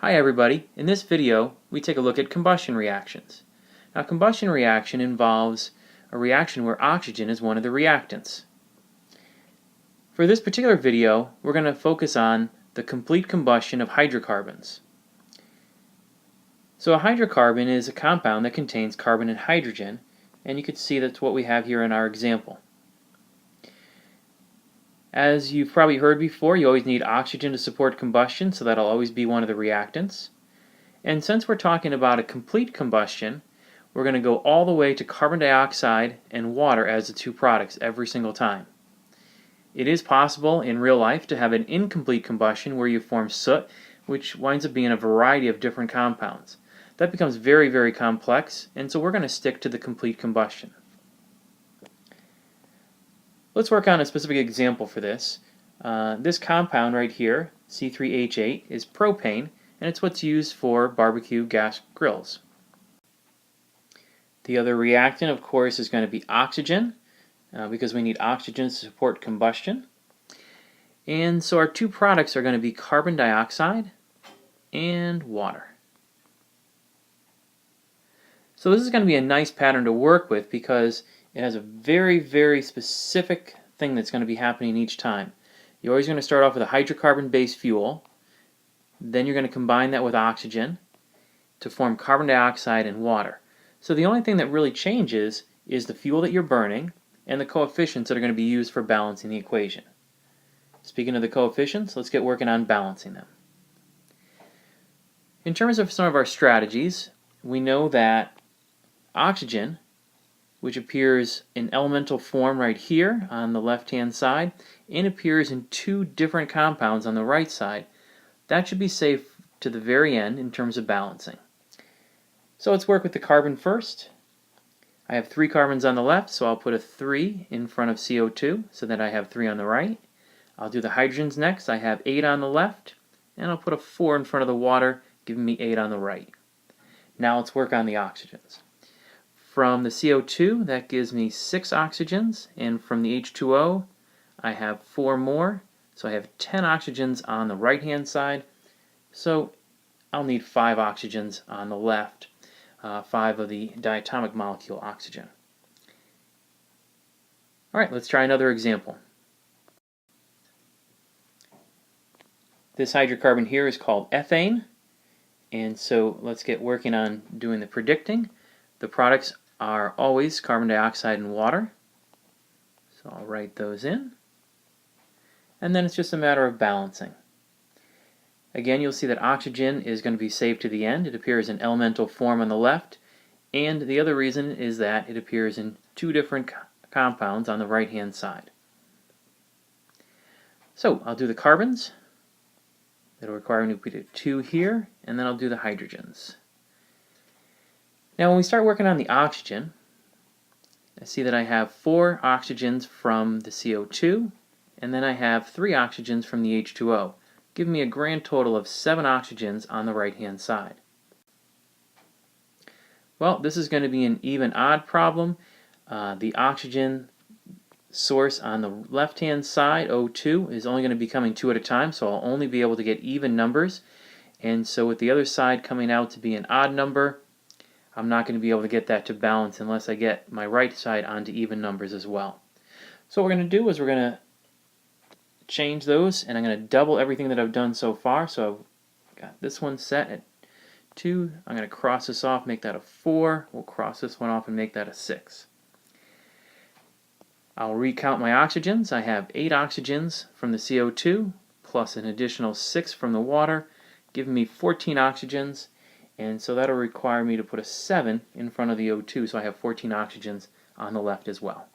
Hi everybody, in this video we take a look at combustion reactions. Now combustion reaction involves a reaction where oxygen is one of the reactants. For this particular video we're going to focus on the complete combustion of hydrocarbons. So a hydrocarbon is a compound that contains carbon and hydrogen, and you can see that's what we have here in our example. As you've probably heard before, you always need oxygen to support combustion, so that'll always be one of the reactants. And since we're talking about a complete combustion, we're going to go all the way to carbon dioxide and water as the two products every single time. It is possible in real life to have an incomplete combustion where you form soot, which winds up being a variety of different compounds. That becomes very, very complex, and so we're going to stick to the complete combustion. Let's work on a specific example for this. This compound right here, C3H8, is propane, and it's what's used for barbecue gas grills. The other reactant, of course, is going to be oxygen, because we need oxygen to support combustion. And so our two products are going to be carbon dioxide and water. So this is going to be a nice pattern to work with because it has a very, very specific thing that's going to be happening each time. You're always going to start off with a hydrocarbon-based fuel, then you're going to combine that with oxygen to form carbon dioxide and water. So the only thing that really changes is the fuel that you're burning and the coefficients that are going to be used for balancing the equation. Speaking of the coefficients, let's get working on balancing them. In terms of some of our strategies, we know that oxygen, which appears in elemental form right here on the left-hand side, and appears in two different compounds on the right side, that should be safe to the very end in terms of balancing. So let's work with the carbon first. I have 3 carbons on the left, so I'll put a 3 in front of CO2 so that I have 3 on the right. I'll do the hydrogens next. I have 8 on the left, and I'll put a 4 in front of the water, giving me 8 on the right. Now let's work on the oxygens. From the CO2, that gives me 6 oxygens, and from the H2O, I have 4 more, so I have 10 oxygens on the right-hand side, so I'll need 5 oxygens on the left, 5 of the diatomic molecule oxygen. Alright, let's try another example. This hydrocarbon here is called ethane, and so let's get working on doing the predicting. The products are always carbon dioxide and water, so I'll write those in, and then it's just a matter of balancing. Again, you'll see that oxygen is going to be saved to the end. It appears in elemental form on the left, and the other reason is that it appears in 2 different compounds on the right hand side. So I'll do the carbons. It'll require me to put a 2 here, and then I'll do the hydrogens. Now when we start working on the oxygen, I see that I have 4 oxygens from the CO2, and then I have 3 oxygens from the H2O, giving me a grand total of 7 oxygens on the right-hand side. Well, this is going to be an even-odd problem. The oxygen source on the left-hand side, O2, is only going to be coming 2 at a time, so I'll only be able to get even numbers. And so with the other side coming out to be an odd number, I'm not going to be able to get that to balance unless I get my right side onto even numbers as well. So what we're going to do is we're going to change those, and I'm going to double everything that I've done so far. So I've got this one set at 2. I'm going to cross this off, make that a 4. We'll cross this one off and make that a 6. I'll recount my oxygens. I have 8 oxygens from the CO2 plus an additional 6 from the water, giving me 14 oxygens. And so that'll require me to put a 7 in front of the O2, so I have 14 oxygens on the left as well.